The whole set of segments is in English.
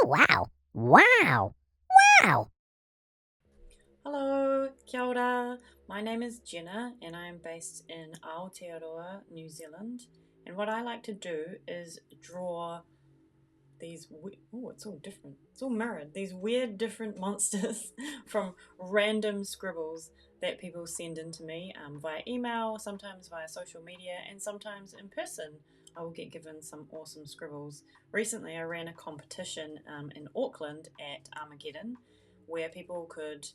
wow. Wow. Wow. Hello, kia ora. My name is Jenna and I am based in Aotearoa, New Zealand. And what I like to do is draw these, oh, it's all different. It's all mirrored. These weird different monsters from random scribbles that people send in to me via email, sometimes via social media, and sometimes in person. I will get given some awesome scribbles. Recently, I ran a competition in Auckland at Armageddon where people could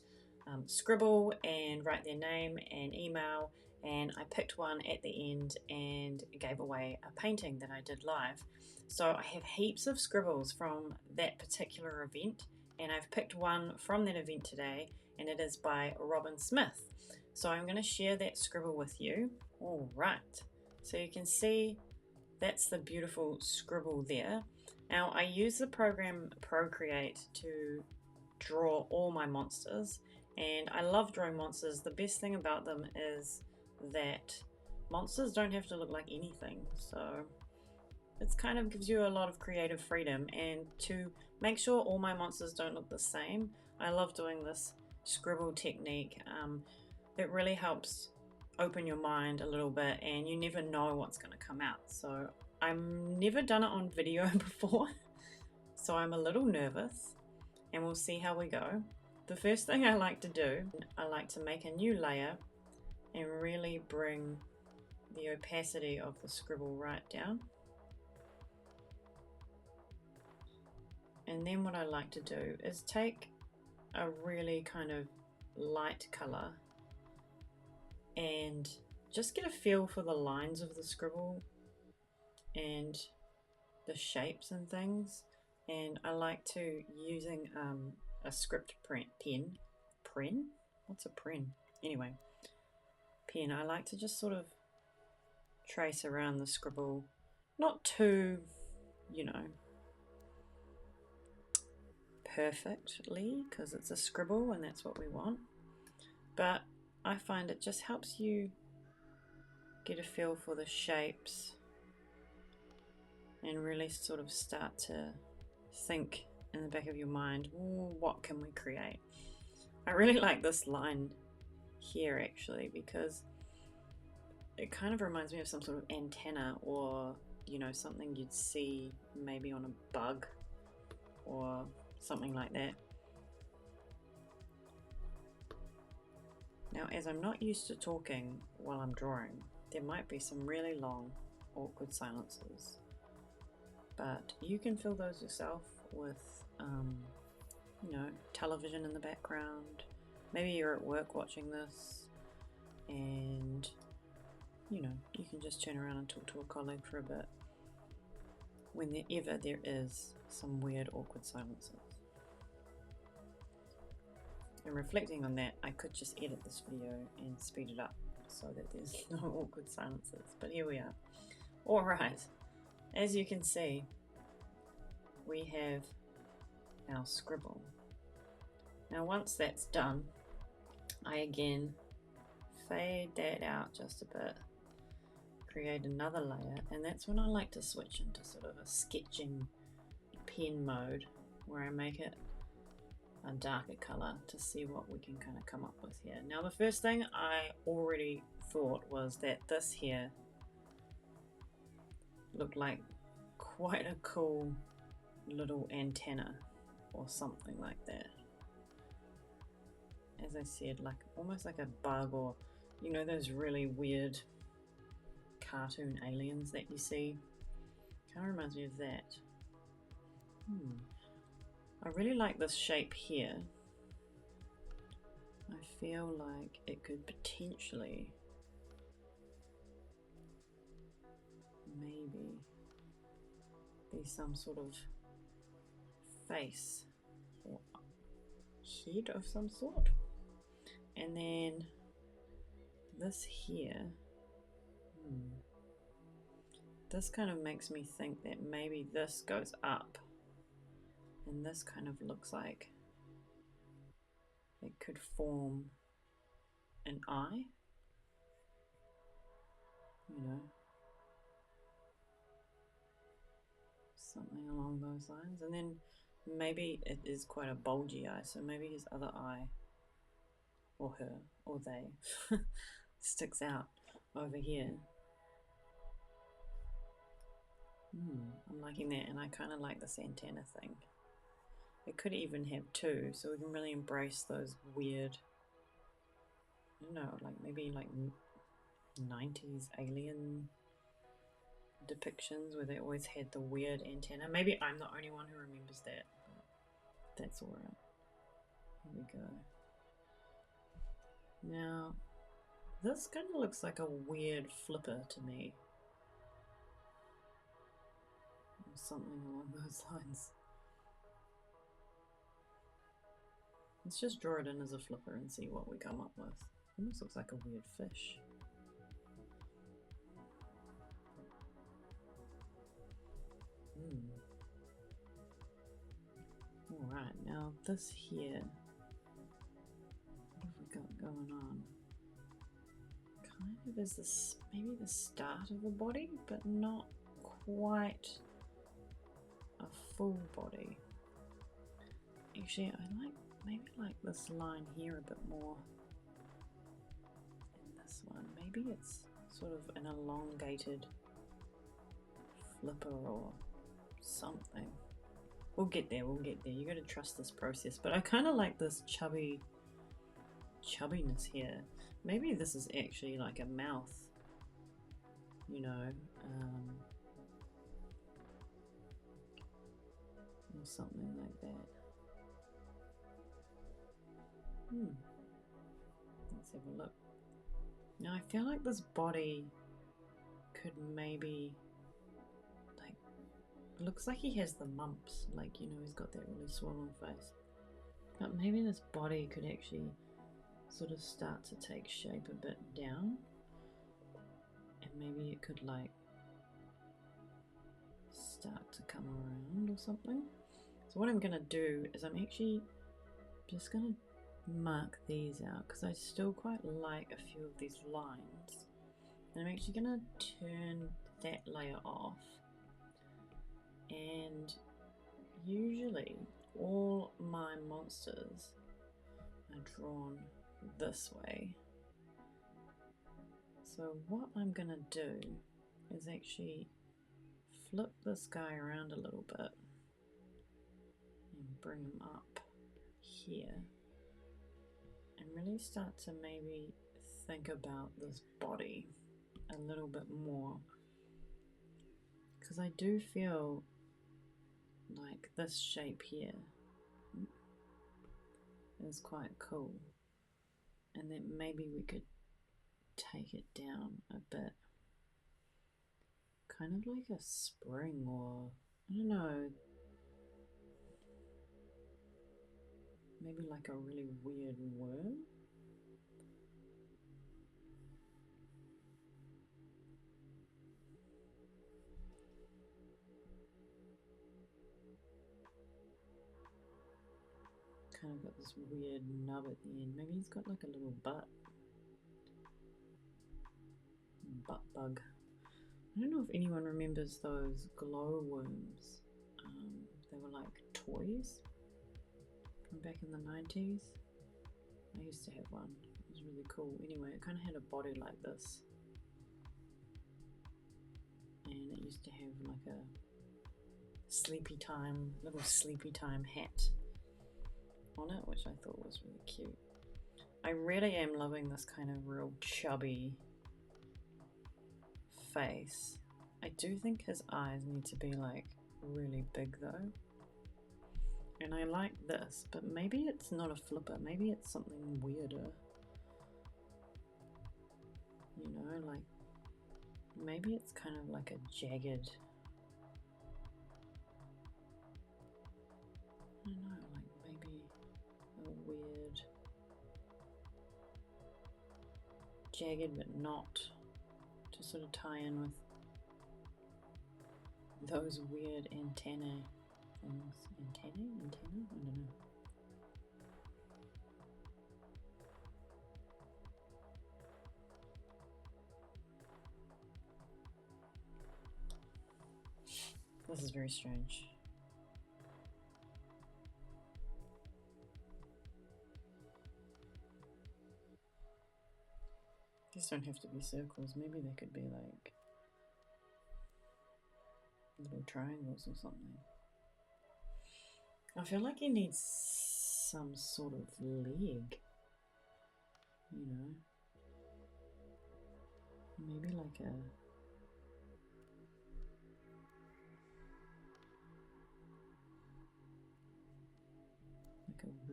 scribble and write their name and email. And I picked one at the end and gave away a painting that I did live. So I have heaps of scribbles from that particular event, and I've picked one from that event today, and it is by Robin Smith. So I'm going to share that scribble with you. All right, so you can see that's the beautiful scribble there. Now I use the program Procreate to draw all my monsters, and I love drawing monsters. The best thing about them is that monsters don't have to look like anything, so it kind of gives you a lot of creative freedom. And to make sure all my monsters don't look the same, I love doing this scribble technique. It really helps open your mind a little bit, and you never know what's going to come out. So I've never done it on video before, so I'm a little nervous, and we'll see how we go. The first thing I like to do, I like to make a new layer and really bring the opacity of the scribble right down. And then what I like to do is take a really kind of light color and just get a feel for the lines of the scribble and the shapes and things. And I like to using a script pen. What's a pen? Anyway, pen. I like to just sort of trace around the scribble, not too, you know, perfectly, because it's a scribble and that's what we want, but I find it just helps you get a feel for the shapes and really sort of start to think in the back of your mind, what can we create? I really like this line here actually, because it kind of reminds me of some sort of antenna, or you know, something you'd see maybe on a bug or something like that. Now, as I'm not used to talking while I'm drawing, there might be some really long, awkward silences, but you can fill those yourself with, you know, television in the background. Maybe you're at work watching this, and you know, you can just turn around and talk to a colleague for a bit whenever there is some weird, awkward silences. And reflecting on that, I could just edit this video and speed it up so that there's no awkward silences, but here we are. Alright, as you can see, we have our scribble. Now once that's done, I again fade that out just a bit, create another layer, and that's when I like to switch into sort of a sketching pen mode, where I make it a darker color to see what we can kind of come up with here. Now the first thing I already thought was that this here looked like quite a cool little antenna or something like that. As I said, like almost like a bug, or you know, those really weird cartoon aliens that you see. Kind of reminds me of that. I really like this shape here. I feel like it could potentially maybe be some sort of face or head of some sort. And then this here, this kind of makes me think that maybe this goes up, and this kind of looks like it could form an eye, you know, something along those lines. And then maybe it is quite a bulgy eye, so maybe his other eye, or her, or they, sticks out over here. I'm liking that, and I kind of like this antenna thing. It could even have two, so we can really embrace those weird, I don't know, like maybe like 90s alien depictions where they always had the weird antenna. Maybe I'm the only one who remembers that, but that's alright. Here we go. Now, this kind of looks like a weird flipper to me. Or something along those lines. Let's just draw it in as a flipper and see what we come up with. Almost looks like a weird fish. Alright, now this here. What have we got going on? Kind of is this maybe the start of a body, but not quite a full body. Actually, I maybe like this line here a bit more than this one. Maybe it's sort of an elongated flipper or something. We'll get there, we'll get there. You gotta trust this process. But I kind of like this chubbiness here. Maybe this is actually like a mouth, you know, or something like that. Let's have a look. Now I feel like this body could maybe, like, looks like he has the mumps, like, you know, he's got that really swollen face. But maybe this body could actually sort of start to take shape a bit down, and maybe it could like start to come around or something. So what I'm gonna do is I'm actually just gonna mark these out because I still quite like a few of these lines, and I'm actually gonna turn that layer off. And usually all my monsters are drawn this way. So what I'm gonna do is actually flip this guy around a little bit and bring him up here and really start to maybe think about this body a little bit more, because I do feel like this shape here is quite cool, and that maybe we could take it down a bit, kind of like a spring, or I don't know, maybe like a really weird worm. Kind of got this weird nub at the end. Maybe he's got like a little butt bug. I don't know if anyone remembers those glow worms. They were like toys from back in the 90s. I used to have one. It was really cool. Anyway, it kind of had a body like this, and it used to have like a little sleepy time hat on it, which I thought was really cute. I really am loving this kind of real chubby face. I do think his eyes need to be like really big though, and I like this, but maybe it's not a flipper, maybe it's something weirder, you know, like maybe it's kind of like a jagged, I don't know, like maybe a weird jagged but not, to sort of tie in with those weird antennae things. Antenna? I don't know. This is very strange. These don't have to be circles. Maybe they could be like little triangles or something. I feel like he needs some sort of leg, you know, maybe like a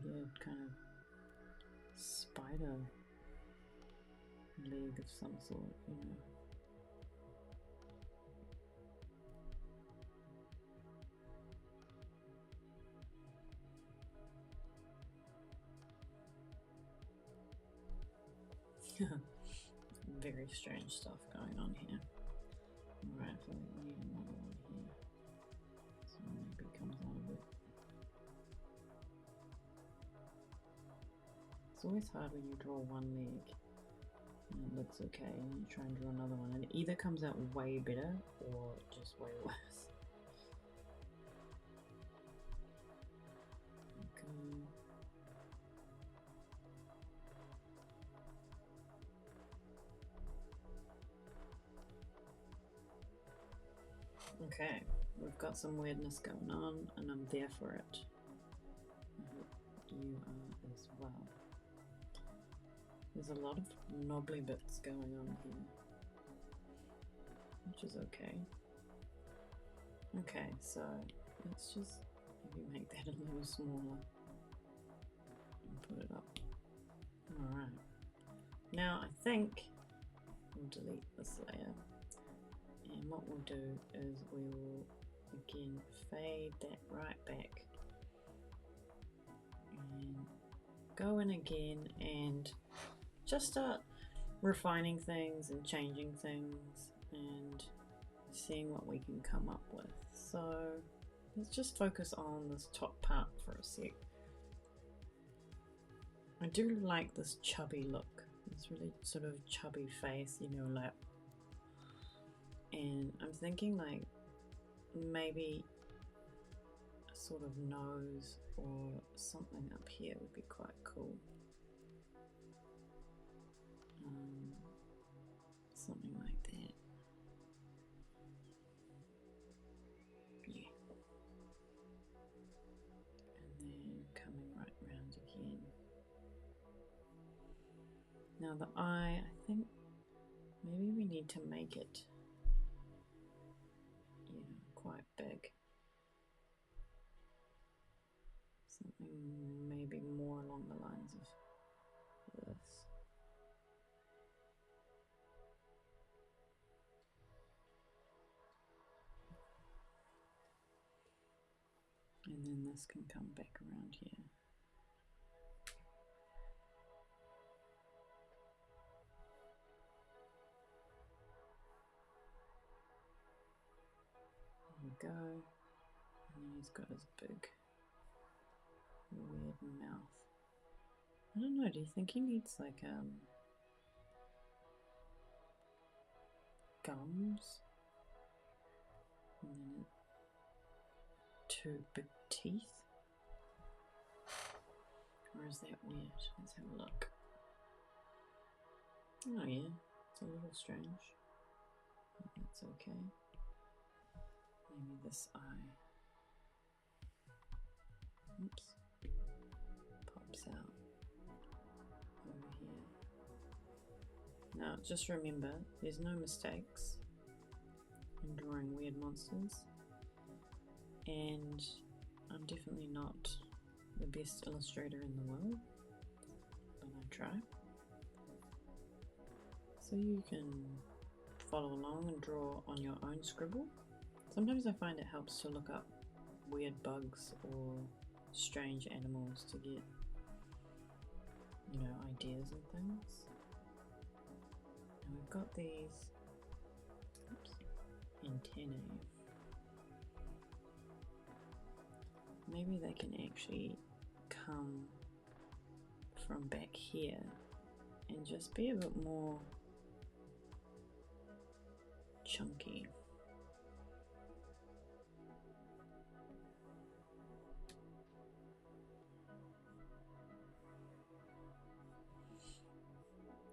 weird kind of spider leg of some sort, you know. Very strange stuff going on here. Alright, I feel like we need another one here. So maybe it comes out of it. It's always hard when you draw one leg and it looks okay and you try and draw another one and it either comes out way better or just way worse. Okay, we've got some weirdness going on and I'm there for it. I hope you are as well. There's a lot of knobbly bits going on here, which is okay. Okay, so let's just maybe make that a little smaller and put it up. Alright. Now I think we'll delete this layer. And what we'll do is we will again fade that right back and go in again and just start refining things and changing things and seeing what we can come up with. So let's just focus on this top part for a sec. I do like this chubby look, this really sort of chubby face, you know, like, and I'm thinking like maybe a sort of nose or something up here would be quite cool. Something like that. Yeah. And then coming right round again. Now the eye, I think maybe we need to make it quite big. Something maybe more along the lines of this. And then this can come back around here. There we go. And then he's got his big weird mouth. I don't know, do you think he needs like gums? And then two big teeth? Or is that weird? Let's have a look. Oh yeah, it's a little strange. But that's okay. Maybe this eye. Oops. Pops out over here. Now just remember, there's no mistakes in drawing weird monsters. And I'm definitely not the best illustrator in the world, but I try. So you can follow along and draw on your own scribble. Sometimes I find it helps to look up weird bugs or strange animals to get, you know, ideas and things. And we've got these antennae. Maybe they can actually come from back here and just be a bit more chunky.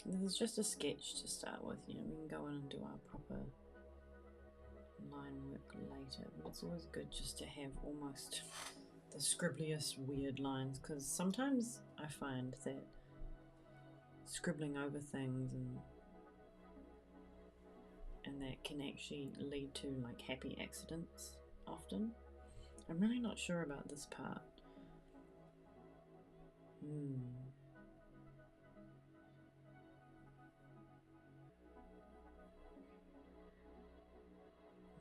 this is just a sketch to start with. You know, we can go in and do our proper line work later, but it's always good just to have almost the scribbliest weird lines, because sometimes I find that scribbling over things and that can actually lead to like happy accidents often. I'm really not sure about this part.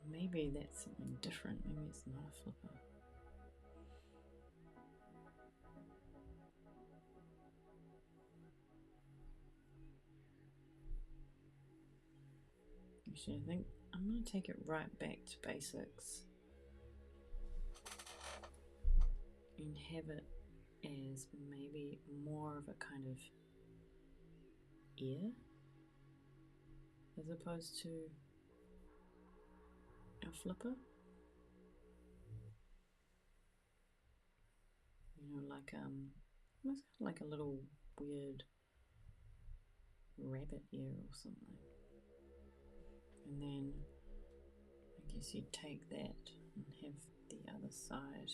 Maybe that's something different. Maybe it's not a flipper. Actually, I think I'm going to take it right back to basics and have it as maybe more of a kind of ear as opposed to a flipper. You know, like almost like a little weird rabbit ear or something. And then I guess you'd take that and have the other side,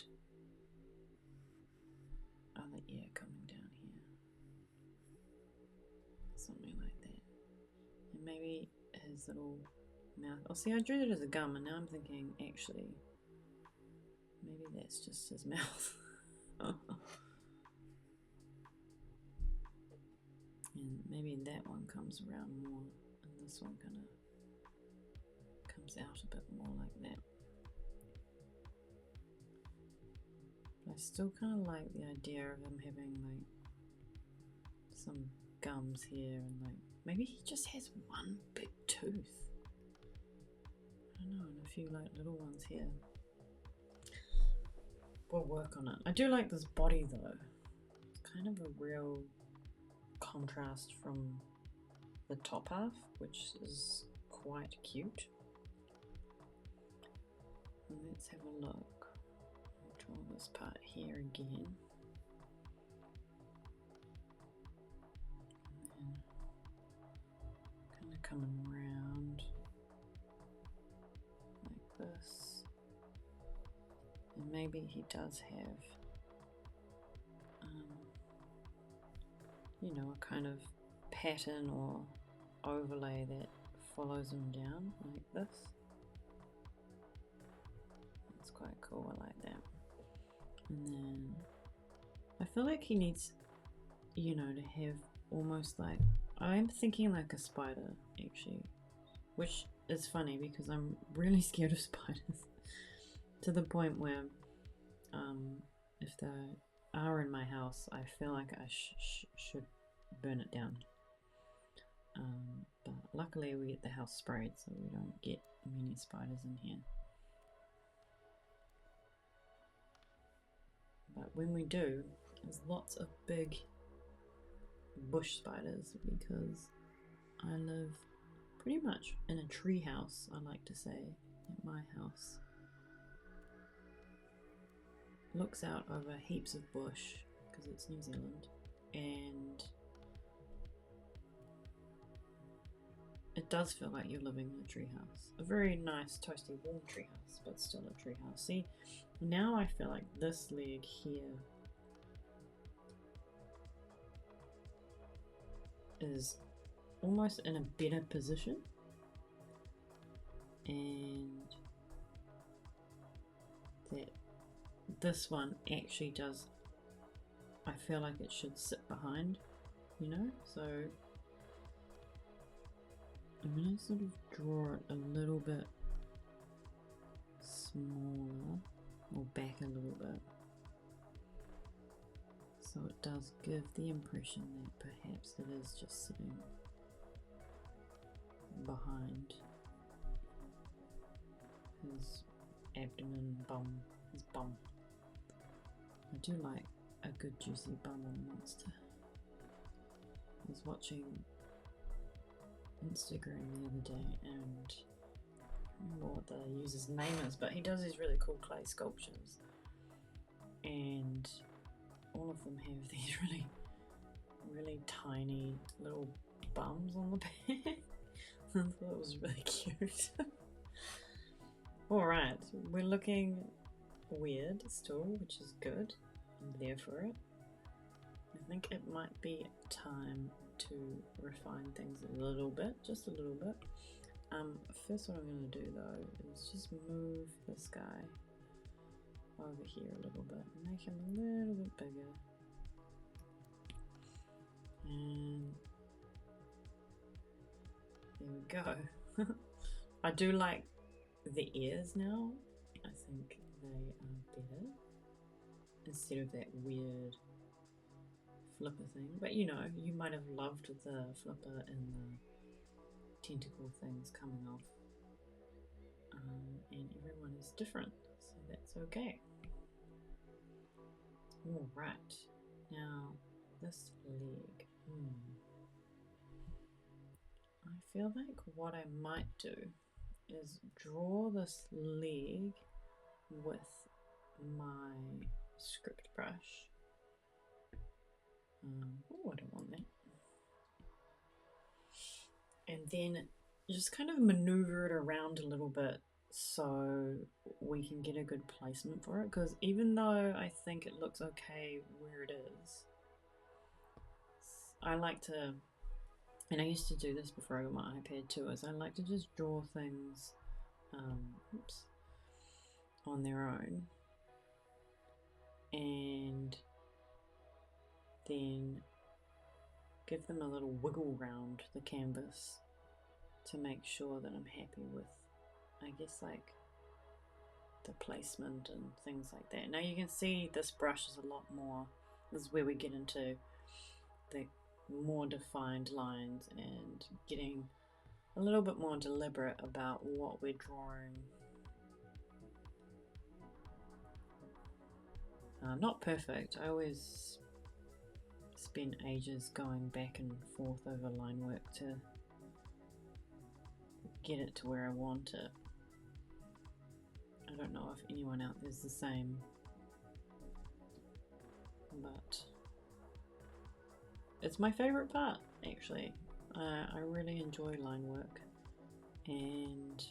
other ear coming down here. Something like that. And maybe his little mouth. Oh, see, I drew it as a gum, and now I'm thinking, actually, maybe that's just his mouth. And maybe that one comes around more, and this one kind of comes out a bit more like that. But I still kind of like the idea of him having like some gums here, and like maybe he just has one big tooth. I don't know, and a few like little ones here. We'll work on it. I do like this body though. It's kind of a real contrast from the top half, which is quite cute. And let's have a look. I'll draw this part here again. And then kind of coming around like this. And maybe he does have you know, a kind of pattern or overlay that follows him down like this. That's quite cool, I like that. And then I feel like he needs, you know, to have almost like, I'm thinking like a spider actually, which is funny because I'm really scared of spiders to the point where if they are in my house, I feel like I should burn it down. But luckily we get the house sprayed, so we don't get many spiders in here. But when we do, there's lots of big bush spiders because I live pretty much in a tree house, I like to say, at my house. Looks out over heaps of bush because it's New Zealand, and it does feel like you're living in a treehouse. A very nice, toasty, warm treehouse, but still a treehouse. See, now I feel like this leg here is almost in a better position, and that this one actually does, I feel like it should sit behind, you know, so I'm going to sort of draw it a little bit smaller, or back a little bit, so it does give the impression that perhaps it is just sitting behind his abdomen, his bum. I do like a good juicy bum on a monster. I was watching Instagram the other day, and I don't remember what the user's name is, but he does these really cool clay sculptures, and all of them have these really tiny little bums on the back. I thought it was really cute. Alright, we're looking weird still, which is good. I'm there for it. I think it might be time to refine things a little bit, just a little bit. First what I'm going to do though is just move this guy over here a little bit, make him a little bit bigger. And there we go. I do like the ears now. I think they are better instead of that weird flipper thing. But you know, you might have loved the flipper and the tentacle things coming off. And everyone is different, so that's okay. Alright, now this leg. I feel like what I might do is draw this leg with my script brush. Oh, I don't want that. And then just kind of maneuver it around a little bit so we can get a good placement for it, because even though I think it looks okay where it is, I like to, and I used to do this before I got my iPad too, is I like to just draw things on their own and then give them a little wiggle round the canvas to make sure that I'm happy with, I guess, like the placement and things like that. Now you can see this brush is a lot more, this is where we get into the more defined lines and getting a little bit more deliberate about what we're drawing. Not perfect. I always spend ages going back and forth over line work to get it to where I want it. I don't know if anyone out there's the same, but it's my favorite part actually. I really enjoy line work, and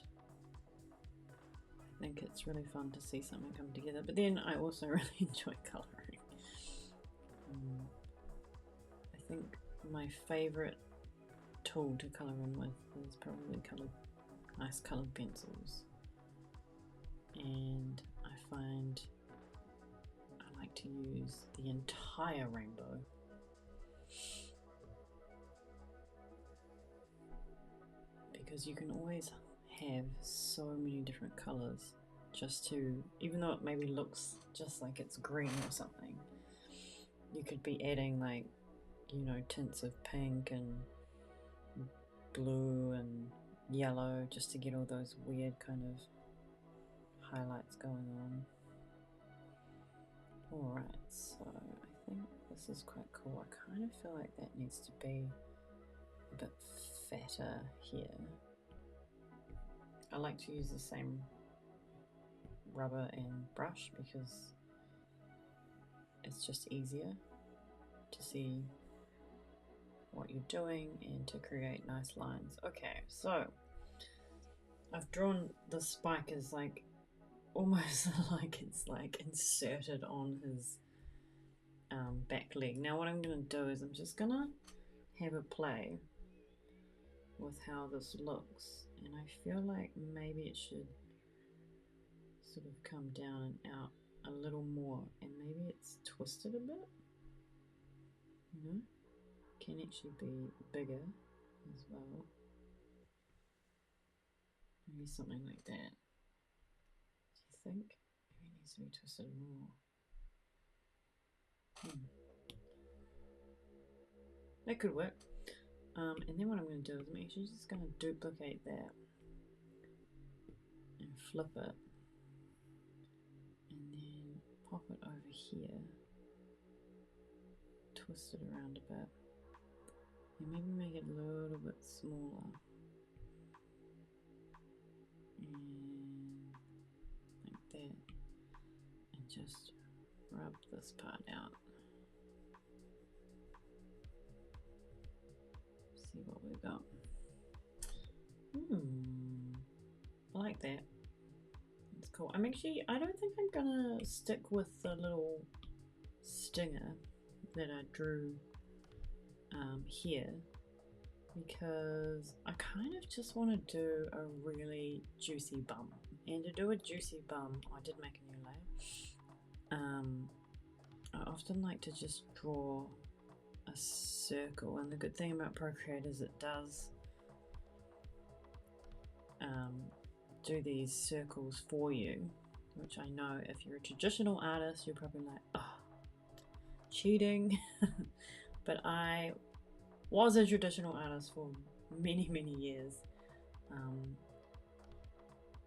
I think it's really fun to see something come together, but then I also really enjoy colouring. I think my favourite tool to colour in with is probably nice coloured pencils, and I find I like to use the entire rainbow. Because you can always have so many different colours, just to, even though it maybe looks just like it's green or something, you could be adding, like, you know, tints of pink and blue and yellow just to get all those weird kind of highlights going on. Alright, so I think this is quite cool. I kind of feel like that needs to be a bit fatter here. I like to use the same rubber and brush because it's just easier to see what you're doing and to create nice lines. Okay, so I've drawn the spike as like almost like it's like inserted on his back leg. Now what I'm going to do is I'm just going to have a play with how this looks, and I feel like maybe it should sort of come down and out a little more, and maybe it's twisted a bit, you know, can actually be bigger as well, maybe something like that. Do you think? Maybe it needs to be twisted more. That could work. And then what I'm going to do is I'm actually just going to duplicate that and flip it, and then pop it over here, twist it around a bit, and maybe make it a little bit smaller, and like that, and just rub this part out. see what we've got. I like that. It's cool. I don't think I'm gonna stick with the little stinger that I drew here, because I kind of just want to do a really juicy bum. And to do a juicy bum, I did make a new layer. I often like to just draw a circle, and the good thing about Procreate is it does do these circles for you, which I know if you're a traditional artist, you're probably like, oh, cheating. But I was a traditional artist for many years,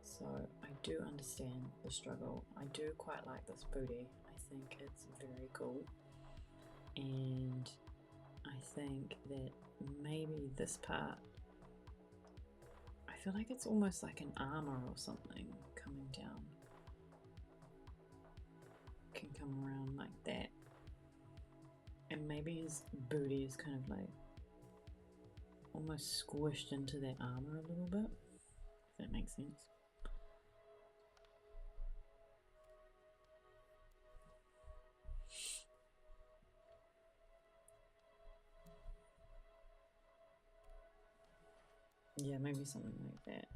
so I do understand the struggle. I do quite like this booty. I think it's very cool, and I think that maybe this part, I feel like it's almost like an armor or something coming down. Can come around like that, and maybe his booty is kind of like almost squished into that armor a little bit, if that makes sense. Yeah, maybe something like that.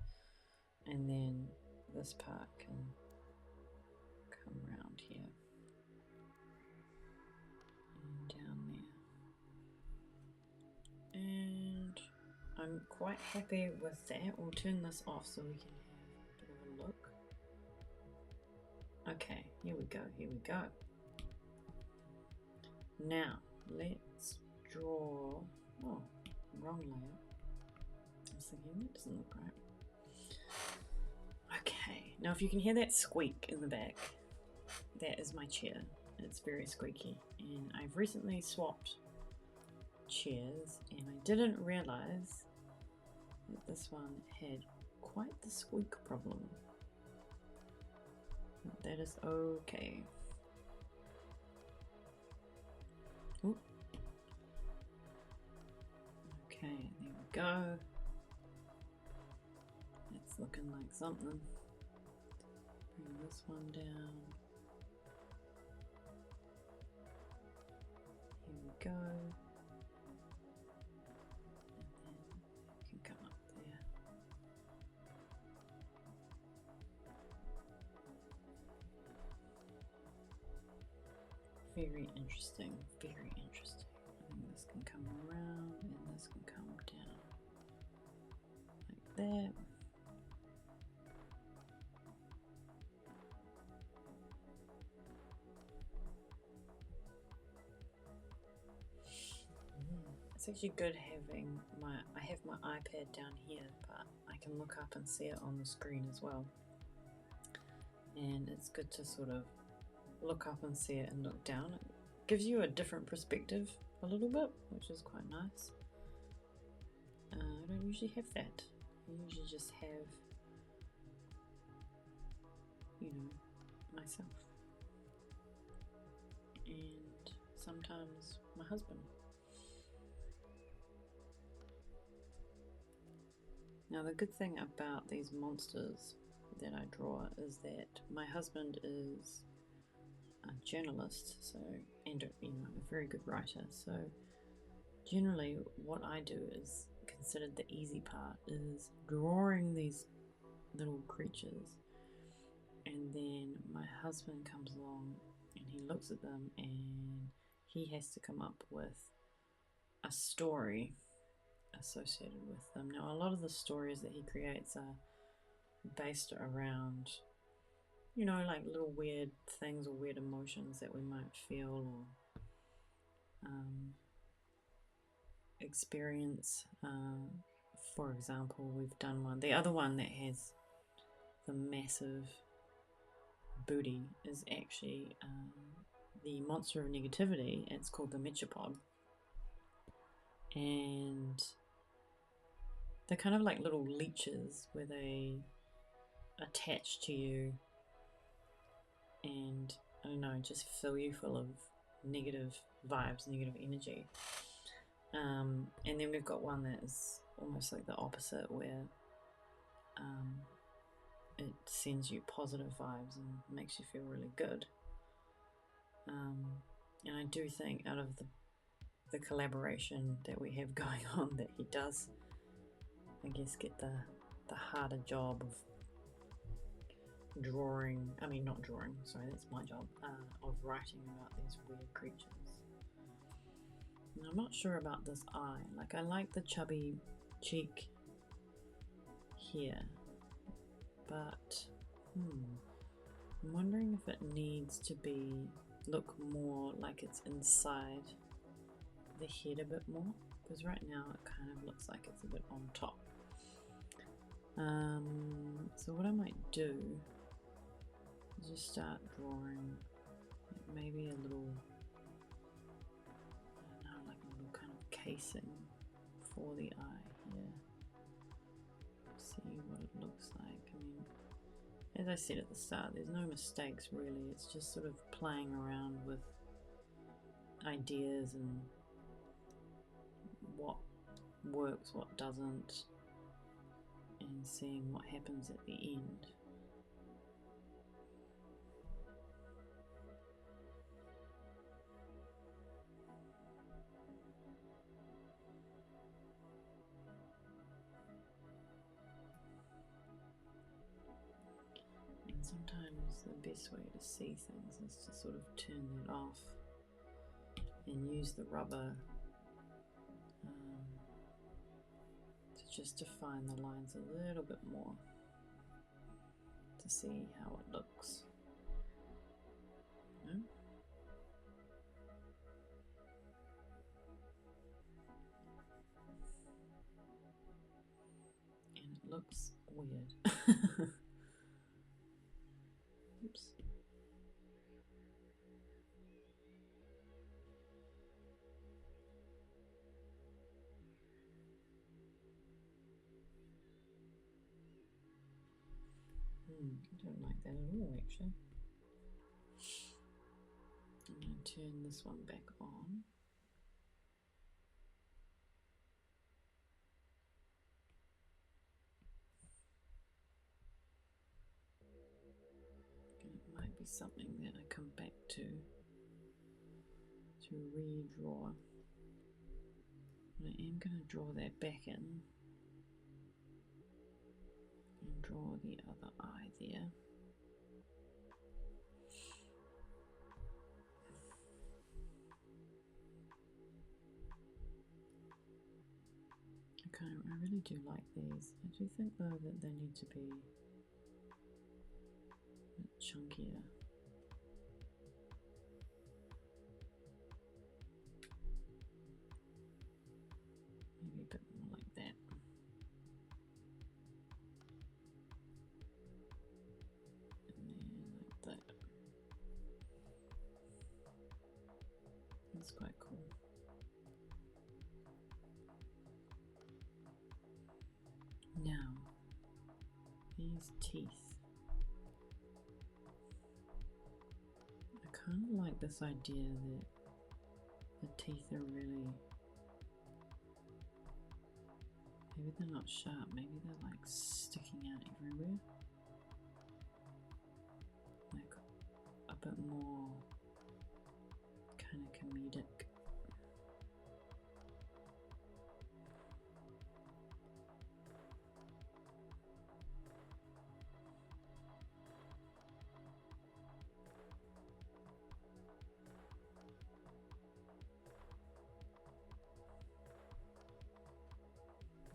And then this part can come around here and down there. And I'm quite happy with that. We'll turn this off so we can have a bit of a look. Okay, here we go, here we go. Now, let's draw, oh, wrong layer. I was thinking, that doesn't look right. Okay, now if you can hear that squeak in the back, that is my chair. It's very squeaky, and I've recently swapped chairs, and I didn't realize that this one had quite the squeak problem. But that is okay. Ooh. Okay, there we go. It's looking like something. Bring this one down. Here we go. And then you can come up there. Very interesting, very interesting. I think this can come around and this can come down like that. It's actually good having I have my iPad down here, but I can look up and see it on the screen as well. And it's good to sort of look up and see it and look down. It gives you a different perspective a little bit, which is quite nice. I don't usually have that. I usually just have, you know, myself. And sometimes my husband. Now the good thing about these monsters that I draw is that my husband is a journalist, so, and you know, a very good writer, so generally what I do is considered the easy part, is drawing these little creatures, and then my husband comes along and he looks at them and he has to come up with a story associated with them. Now a lot of the stories that he creates are based around, you know, like little weird things or weird emotions that we might feel or experience. For example, we've done one, the other one that has the massive booty is actually the monster of negativity. It's called the Metropod, and they're kind of like little leeches where they attach to you and, I don't know, just fill you full of negative vibes, negative energy. And then we've got one that is almost like the opposite, where it sends you positive vibes and makes you feel really good. And I do think out of the collaboration that we have going on, that he does, I guess, get the harder job of drawing, I mean not drawing, sorry, that's my job, of writing about these weird creatures. And I'm not sure about this eye. Like, I like the chubby cheek here, but I'm wondering if it needs to look more like it's inside the head a bit more, because right now it kind of looks like it's a bit on top. So what I might do is just start drawing maybe a little, I don't know, like a little kind of casing for the eye here. See what it looks like. I mean, as I said at the start, there's no mistakes really. It's just sort of playing around with ideas and what works, what doesn't, and seeing what happens at the end. And sometimes the best way to see things is to sort of turn that off and use the rubber to just define the lines a little bit more, to see how it looks. You know? And it looks weird. Oops. I don't like that at all, actually. I'm going to turn this one back on. And it might be something that I come back to redraw. And I am going to draw that back in and draw the other eye there. I really do like these. I do think though that they need to be a bit chunkier. Maybe a bit more like that. And then like that. That's quite cool. Now, these teeth. I kind of like this idea that the teeth are really, maybe they're not sharp, maybe they're like sticking out everywhere. Like a bit more kind of comedic.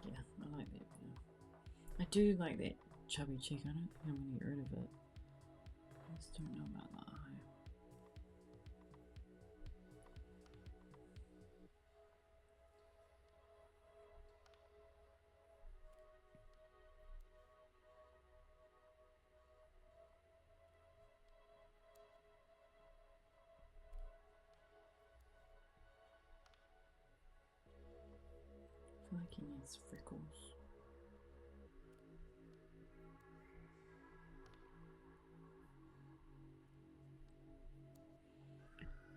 Yeah, I like that. Yeah. I do like that chubby cheek. I don't think I'm going to get rid of it. I just don't know about the eye. I feel like he needs freckles.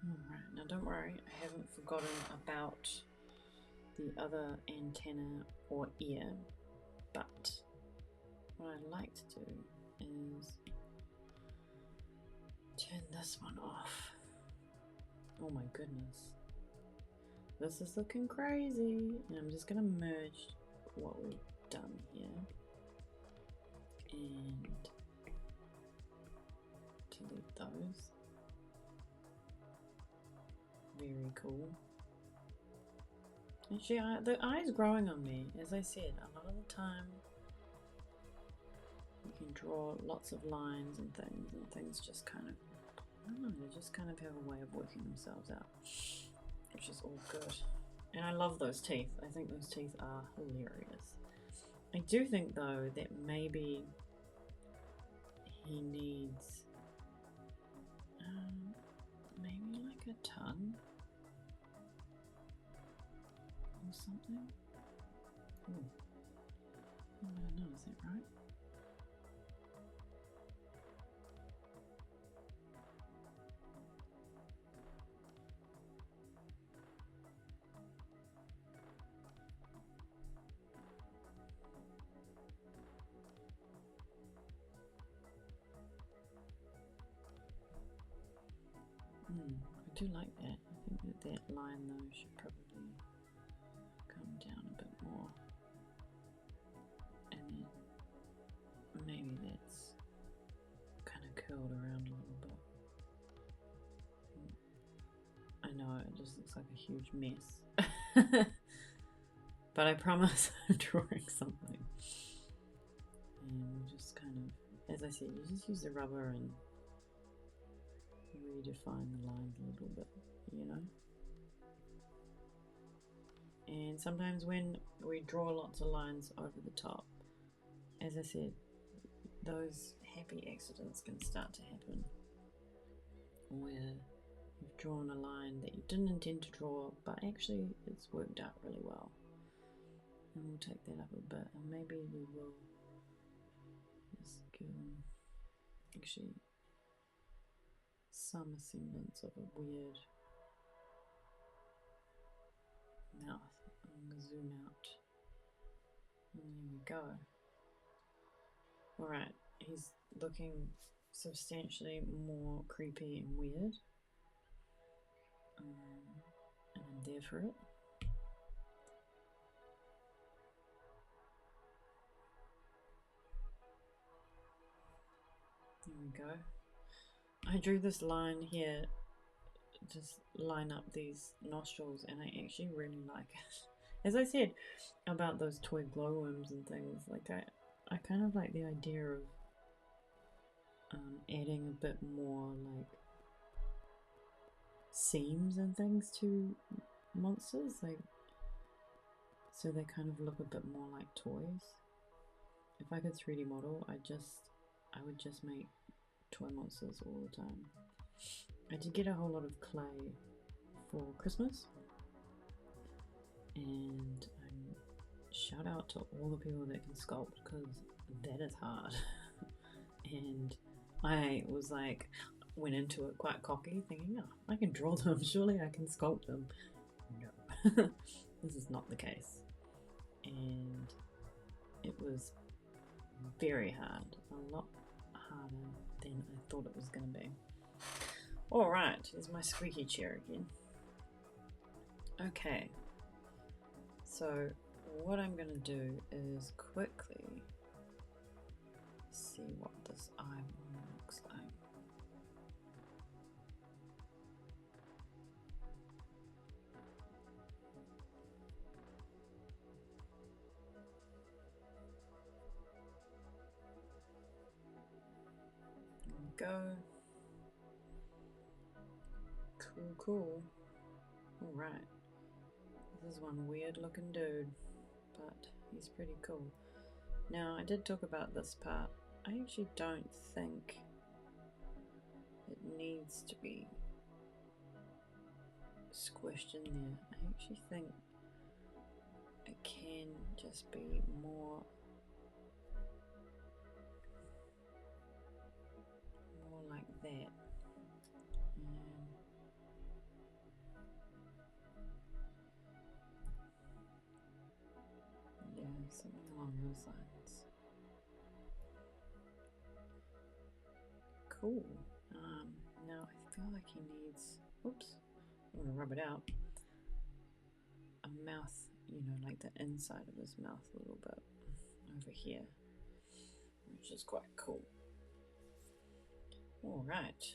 Alright, now don't worry, I haven't forgotten about the other antenna or ear, but what I'd like to do is turn this one off. Oh my goodness. This is looking crazy. And I'm just going to merge what we've done here. And delete those. Very cool. Actually, the eye's growing on me. As I said, a lot of the time you can draw lots of lines and things just kind of, I don't know, they just kind of have a way of working themselves out, which is all good. And I love those teeth. I think those teeth are hilarious. I do think though that maybe he needs maybe like a tongue or something. Ooh. I don't know, is that right? I do like that. I think that line though should probably come down a bit more, and then maybe that's kind of curled around a little bit. I know it just looks like a huge mess, but I promise I'm drawing something. And we'll just kind of, as I said, you just use the rubber and redefine the lines a little bit, you know. And sometimes when we draw lots of lines over the top, as I said, those happy accidents can start to happen where you've drawn a line that you didn't intend to draw, but actually it's worked out really well. And we'll take that up a bit, and maybe we will just give them actually some semblance of a weird mouth. I'm going to zoom out. And there we go. Alright, he's looking substantially more creepy and weird. And I'm there for it. There we go. I drew this line here, just line up these nostrils, and I actually really like it. As I said about those toy glowworms and things, like I kind of like the idea of adding a bit more like seams and things to monsters, like so they kind of look a bit more like toys. If I could 3D model, I would just make toy monsters all the time. I did get a whole lot of clay for Christmas, and shout out to all the people that can sculpt, because that is hard. And I was like, went into it quite cocky, thinking, oh, I can draw them, surely I can sculpt them. No, this is not the case. And it was very hard, a lot harder than I thought it was going to be. Alright, here's my squeaky chair again. Okay, so what I'm going to do is quickly see what this eye looks like. There we go. Cool. Alright. This is one weird looking dude, but he's pretty cool. Now, I did talk about this part. I actually don't think it needs to be squished in there. I actually think it can just be more like that. these lines. Cool. Now I feel like he needs, oops, I'm gonna rub it out, a mouth, you know, like the inside of his mouth a little bit over here, which is quite cool. All right,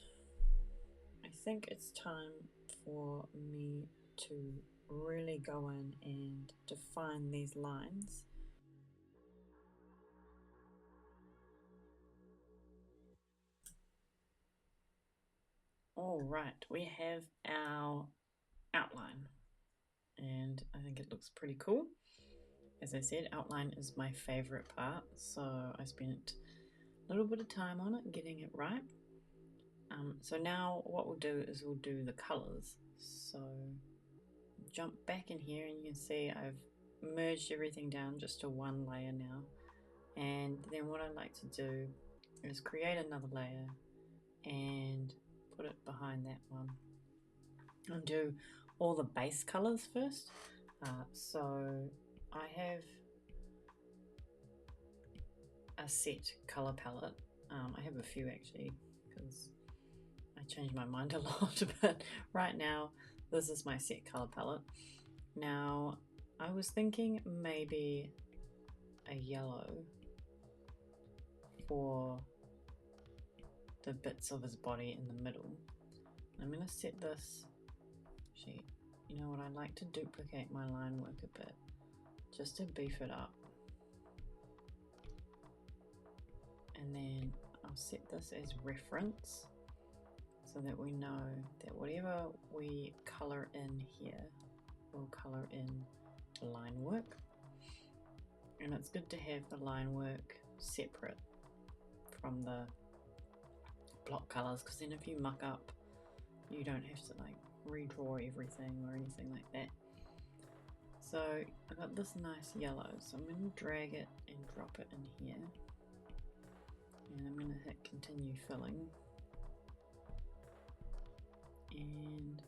I think it's time for me to really go in and define these lines. All right, we have our outline, and I think it looks pretty cool. As I said, outline is my favorite part, so I spent a little bit of time on it, getting it right. So now what we'll do is we'll do the colors. So jump back in here and you can see I've merged everything down just to one layer now. And then what I like to do is create another layer and put it behind that one. And do all the base colors first. So I have a set color palette. I have a few actually because I change my mind a lot, but right now this is my set color palette. Now I was thinking maybe a yellow for the bits of his body in the middle. I'm going to set this, actually, you know what, I like to duplicate my line work a bit just to beef it up. And then I'll set this as reference so that we know that whatever we color in here will color in the line work. And it's good to have the line work separate from the block colors, because then if you muck up, you don't have to like redraw everything or anything like that. So I got this nice yellow, so I'm going to drag it and drop it in here, and I'm going to hit continue filling. And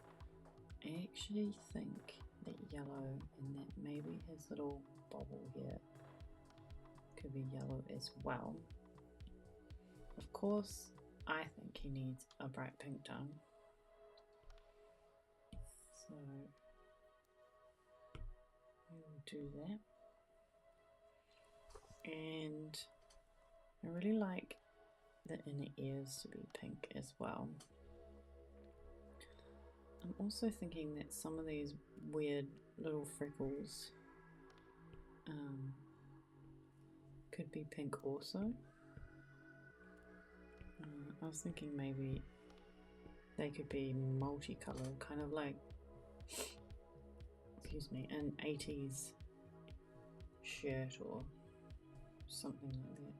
I actually think that yellow and that maybe his little bobble here could be yellow as well. Of course, I think he needs a bright pink tongue. So we will do that. And I really like the inner ears to be pink as well. I'm also thinking that some of these weird little freckles could be pink also. I was thinking maybe they could be multicolored, kind of like, excuse me, an 80s shirt or something like that.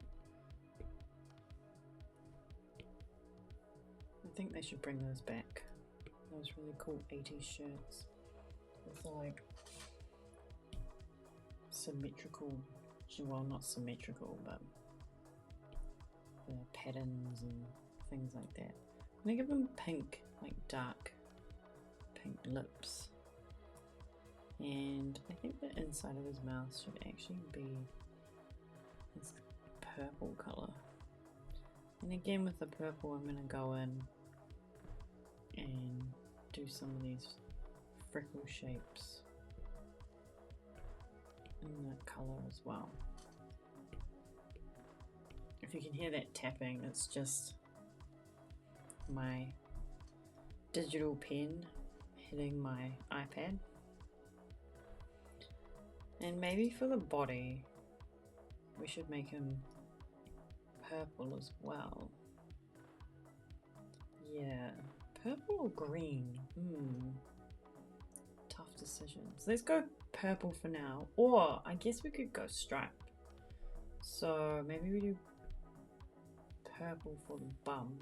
I think they should bring those back. Those really cool 80s shirts with like symmetrical, well, not symmetrical, but the patterns and things like that. I'm gonna give them pink, like dark pink lips. And I think the inside of his mouth should actually be this purple color. And again with the purple, I'm gonna go in and do some of these freckle shapes in that color as well. If you can hear that tapping, it's just my digital pen hitting my iPad. And maybe for the body, we should make him purple as well. Yeah, purple or green? Tough decisions. Let's go purple for now. Or I guess we could go striped. So maybe we do purple for the bum.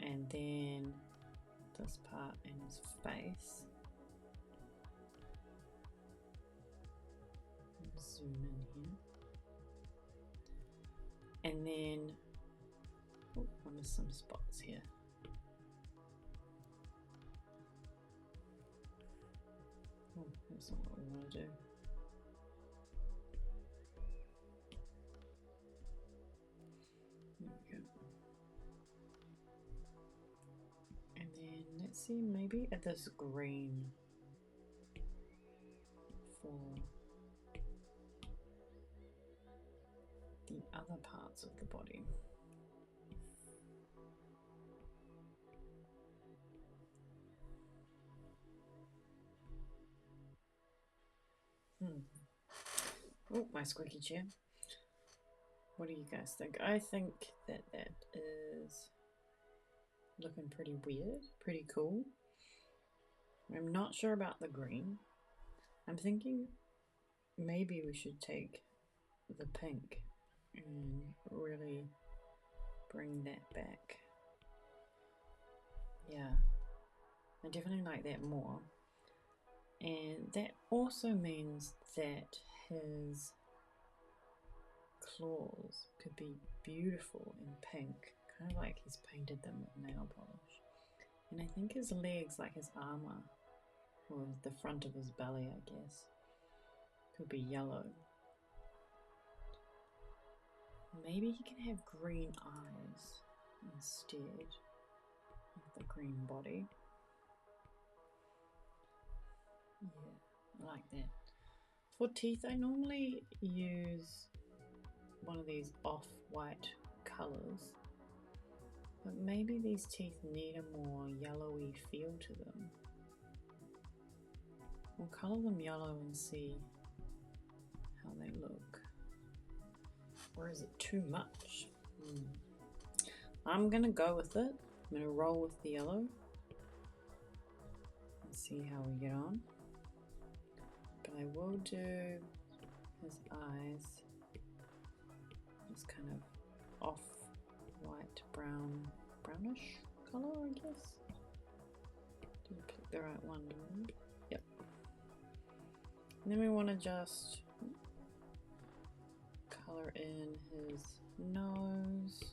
And then this part in his face. Zoom in here. And then, oh, I missed some spots here. Oh, that's not what we want to do. see maybe this green for the other parts of the body. Oh, my squeaky chair. What do you guys think? I think that that is looking pretty weird, pretty cool. I'm not sure about the green. I'm thinking maybe we should take the pink and really bring that back. Yeah, I definitely like that more. And that also means that his claws could be beautiful in pink, kind of like he's painted them with nail polish. And I think his legs, like his armor, or the front of his belly, I guess, could be yellow. Maybe he can have green eyes instead of the green body. Yeah, I like that. For teeth, I normally use one of these off-white colors, but maybe these teeth need a more yellowy feel to them. We'll color them yellow and see how they look. Or is it too much? I'm gonna go with it. I'm gonna roll with the yellow and see how we get on. But I will do his eyes just kind of off-white, brownish color, I guess. Didn't pick the right one, did I? Yep. And then we want to just color in his nose.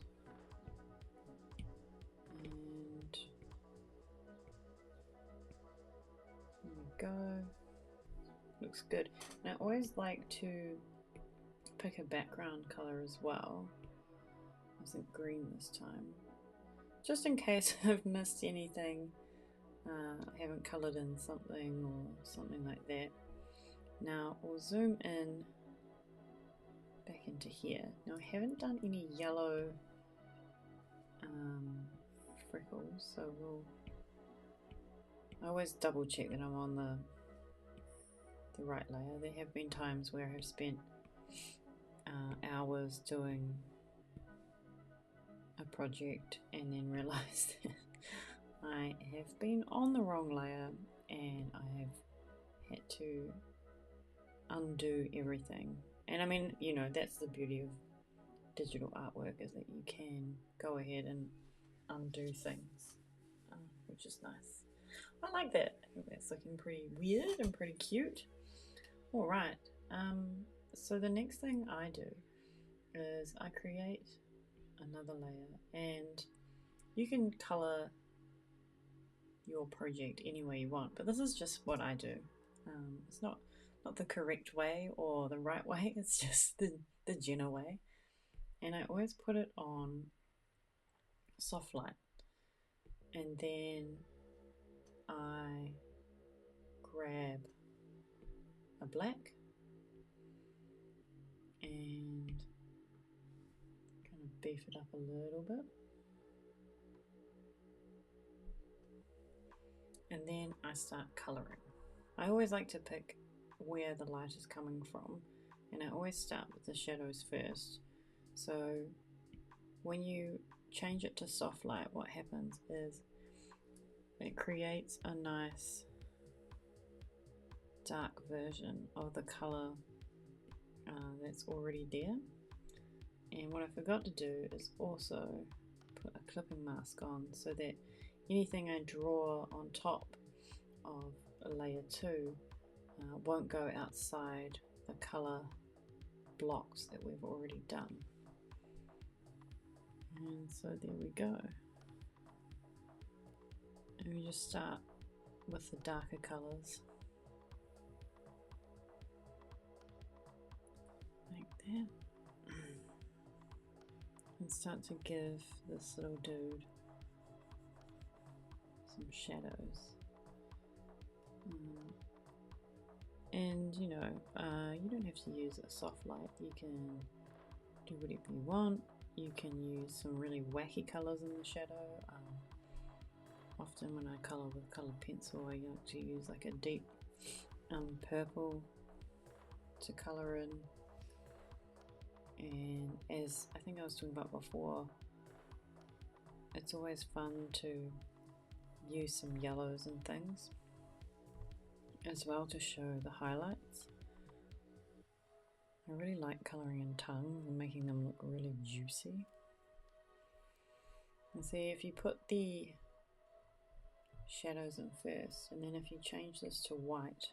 And there we go. Looks good. And I always like to pick a background color as well. I think green this time, just in case I've missed anything. I haven't colored in something or something like that. Now we'll zoom in back into here. Now I haven't done any yellow freckles, so I always double check that I'm on the right layer. There have been times where I've spent hours doing a project and then realized that I have been on the wrong layer and I have had to undo everything. And I mean, you know, that's the beauty of digital artwork, is that you can go ahead and undo things, which is nice. I like that. I think that's looking pretty weird and pretty cute. All right. So the next thing I do is I create another layer, and you can color your project any way you want, but this is just what I do. It's not the correct way or the right way, it's just the Jenna way. And I always put it on soft light, and then I grab a black and kind of beef it up a little bit, and then I start coloring. I always like to pick where the light is coming from, and I always start with the shadows first. So when you change it to soft light, what happens is it creates a nice dark version of the color that's already there. And what I forgot to do is also put a clipping mask on, so that anything I draw on top of layer 2 won't go outside the color blocks that we've already done. And so there we go. And we just start with the darker colors, like that, and start to give this little dude some shadows. And you know, you don't have to use a soft light. You can do whatever you want. You can use some really wacky colors in the shadow. Often when I color with colored pencil, I like to use like a deep purple to color in. And as I think I was talking about before, it's always fun to use some yellows and things as well to show the highlights. I really like colouring in tongues and making them look really juicy. And see, if you put the shadows in first, and then if you change this to white,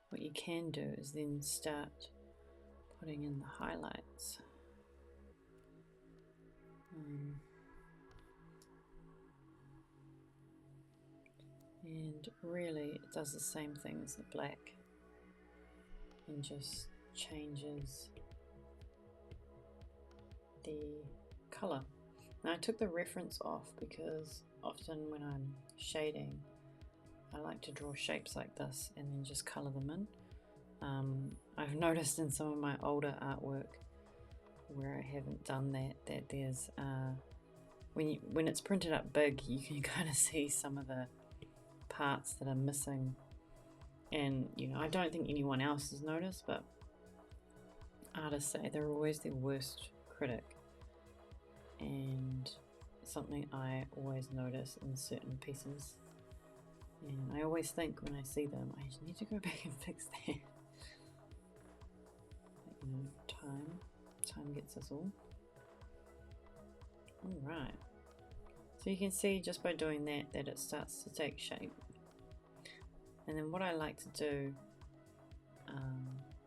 what you can do is then start putting in the highlights. And really it does the same thing as the black and just changes the colour. Now I took the reference off because often when I'm shading I like to draw shapes like this and then just colour them in. I've noticed in some of my older artwork where I haven't done that there's when it's printed up big, you can kind of see some of the parts that are missing, and you know, I don't think anyone else has noticed, but artists say they're always their worst critic, and something I always notice in certain pieces, and I always think when I see them I just need to go back and fix that. But, you know, time gets us all. Alright, so you can see just by doing that it starts to take shape. And then what I like to do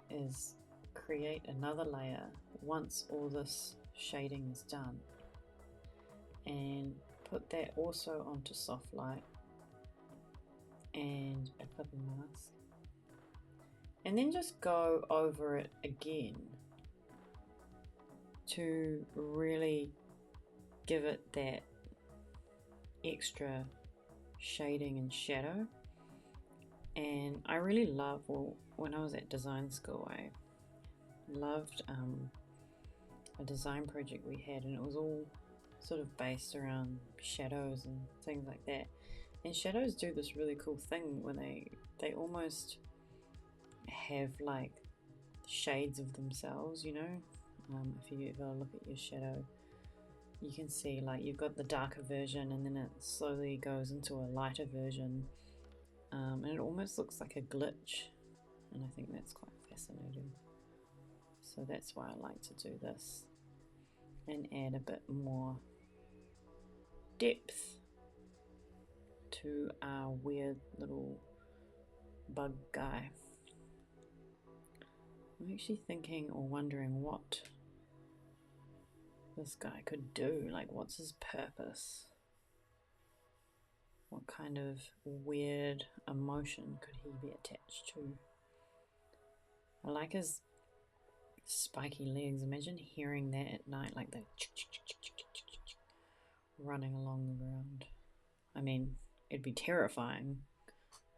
is create another layer once all this shading is done and put that also onto soft light and a clipping mask, and then just go over it again to really give it that extra shading and shadow. And I really love, well, when I was at design school I loved a design project we had, and it was all sort of based around shadows and things like that. And shadows do this really cool thing when they almost have like shades of themselves, you know. If you ever look at your shadow, you can see like you've got the darker version and then it slowly goes into a lighter version, and it almost looks like a glitch, and I think that's quite fascinating. So that's why I like to do this and add a bit more depth to our weird little bug guy. I'm actually thinking or wondering what this guy could do, like what's his purpose? What kind of weird emotion could he be attached to? I like his spiky legs. Imagine hearing that at night, like the running along the ground. I mean, it'd be terrifying,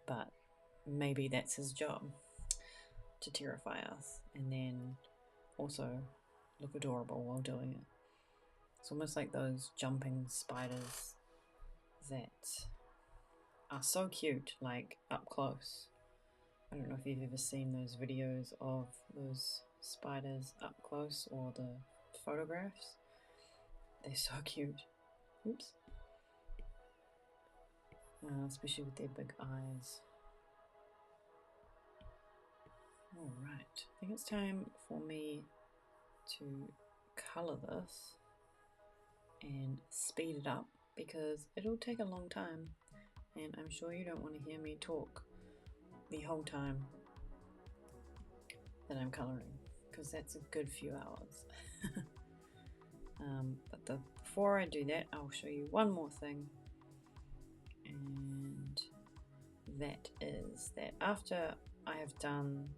but maybe that's his job, to terrify us and then also look adorable while doing it. It's almost like those jumping spiders that are so cute, like up close. I don't know if you've ever seen those videos of those spiders up close or the photographs. They're so cute. Oops. Especially with their big eyes. Alright, I think it's time for me to colour this and speed it up because it'll take a long time, and I'm sure you don't want to hear me talk the whole time that I'm colouring, because that's a good few hours. But before I do that, I'll show you one more thing, and that is that after I have done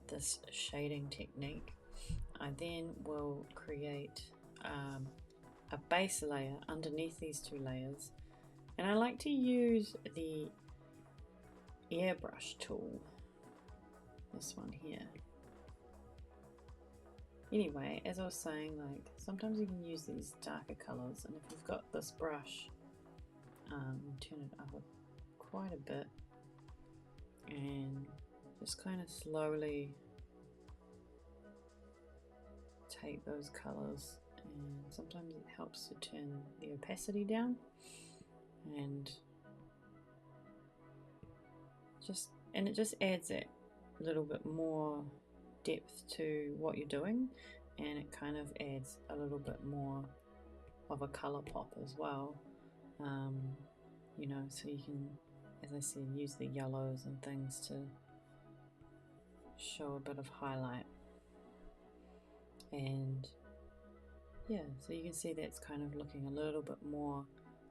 this shading technique, I then will create a base layer underneath these two layers, and I like to use the airbrush tool, this one here. Anyway, as I was saying, like sometimes you can use these darker colors, and if you've got this brush, turn it up quite a bit and just kind of slowly take those colors, and sometimes it helps to turn the opacity down and it just adds that little bit more depth to what you're doing, and it kind of adds a little bit more of a color pop as well. You know, so you can, as I said, use the yellows and things to show a bit of highlight. And yeah, so you can see that's kind of looking a little bit more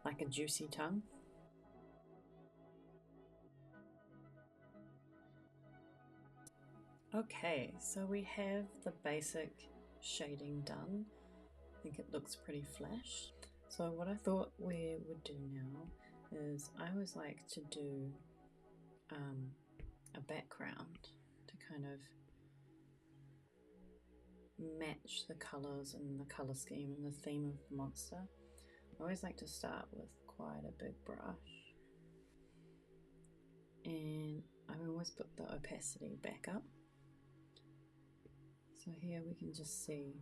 like a juicy tongue. Okay, so we have the basic shading done. I think it looks pretty flash. So what I thought we would do now is I always like to do a background to kind of match the colors and the color scheme and the theme of the monster. I always like to start with quite a big brush, and I always put the opacity back up. So here we can just see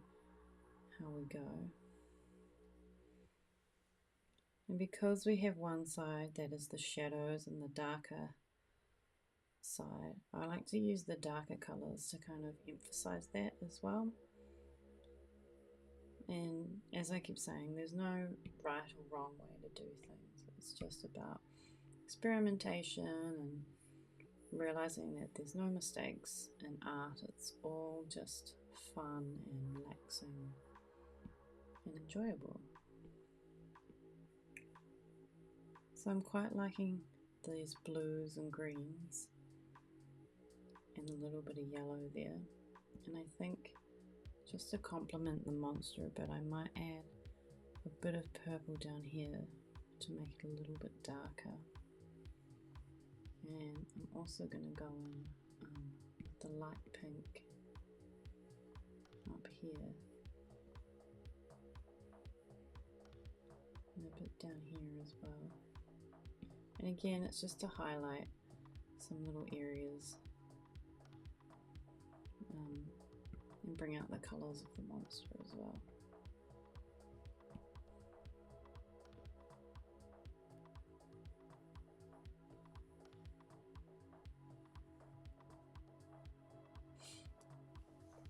how we go. And because we have one side that is the shadows and the darker side, I like to use the darker colors to kind of emphasize that as well. And as I keep saying, there's no right or wrong way to do things. It's just about experimentation and realizing that there's no mistakes in art. It's all just fun and relaxing and enjoyable. So I'm quite liking these blues and greens and a little bit of yellow there. And I think just to complement the monster a bit, I might add a bit of purple down here to make it a little bit darker. And I'm also going to go in with the light pink up here and a bit down here as well. And again, it's just to highlight some little areas and bring out the colors of the monster as well.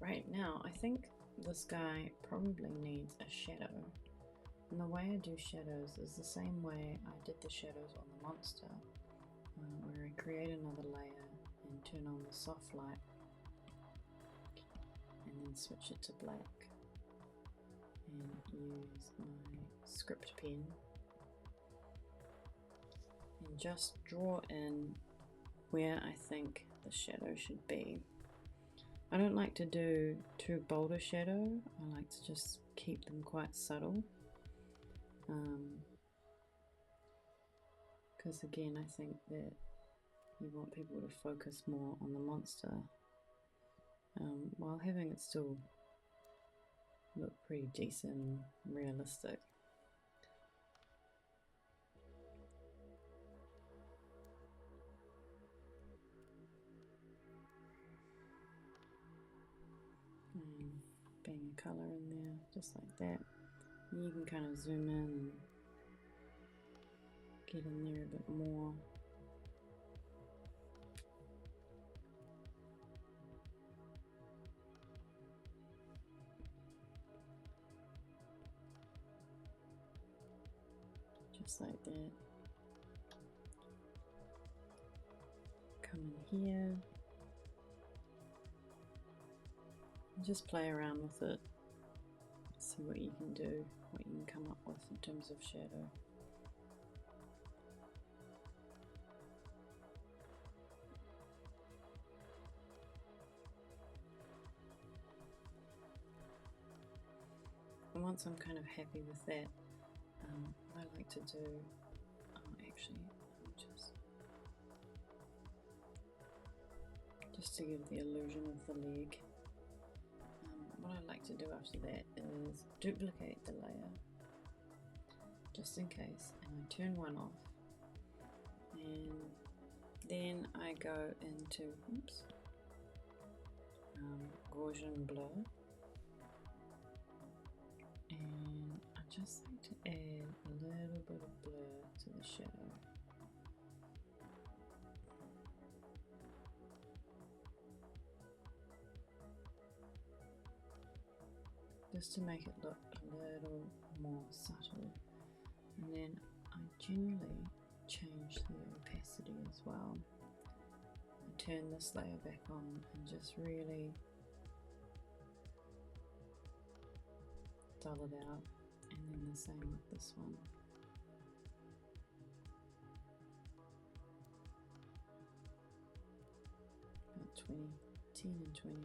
Right now, I think this guy probably needs a shadow. And the way I do shadows is the same way I did the shadows on the monster, where I create another layer and turn on the soft light and then switch it to black and use my script pen and just draw in where I think the shadow should be. I don't like to do too bold a shadow. I like to just keep them quite subtle. Because again, I think that you want people to focus more on the monster while having it still look pretty decent and realistic. And bang a colour in there, just like that. And you can kind of zoom in and get in there a bit more. Just like that. Come in here. And just play around with it. See what you can do, what you can come up with in terms of shadow. And once once I'm kind of happy with that, what I like to do, actually, just to give the illusion of the leg, what I like to do after that is duplicate the layer, just in case, and I turn one off, and then I go into, Gaussian blur, and I just like to add a little bit of blur to the shadow. Just to make it look a little more subtle. And then I generally change the opacity as well. I turn this layer back on and just really dull it out, and then the same with this one. About 20, 10 and 20.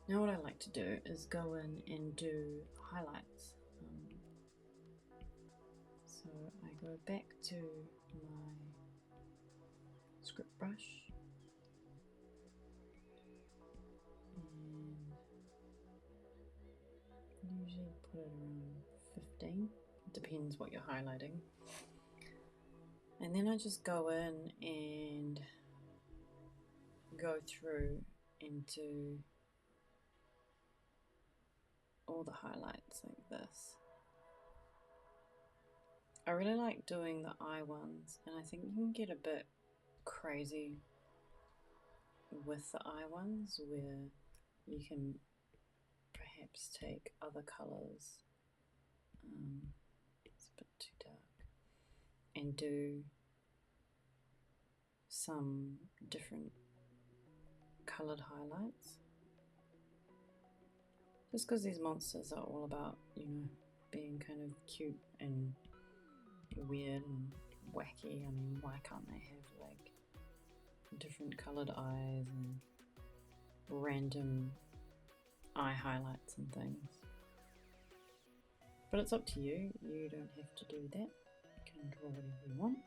Now what I like to do is go in and do highlights. So I go back to my script brush and usually put it around 15. It depends what you're highlighting. And then I just go in and go through into all the highlights like this. I really like doing the eye ones, and I think you can get a bit crazy with the eye ones where you can perhaps take other colours, it's a bit too dark, and do some different coloured highlights. Just because these monsters are all about, you know, being kind of cute and weird and wacky. I mean, why can't they have like different coloured eyes and random eye highlights and things? But it's up to you. You don't have to do that. You can draw whatever you want.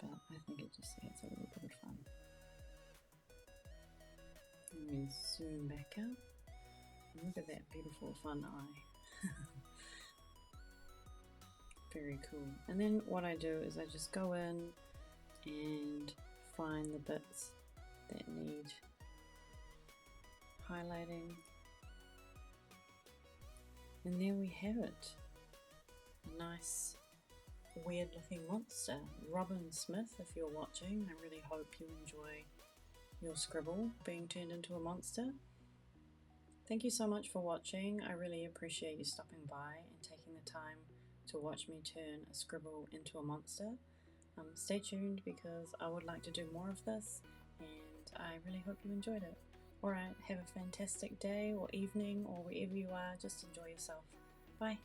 But I think it just adds a little bit of fun. Let me zoom back out. Look at that beautiful fun eye. Very cool. And then what I do is I just go in and find the bits that need highlighting. And there we have it. A nice weird looking monster. Robin Smith, if you're watching, I really hope you enjoy your scribble being turned into a monster. Thank you so much for watching. I really appreciate you stopping by and taking the time to watch me turn a scribble into a monster. Stay tuned because I would like to do more of this, and I really hope you enjoyed it. Alright, have a fantastic day or evening or wherever you are. Just enjoy yourself. Bye.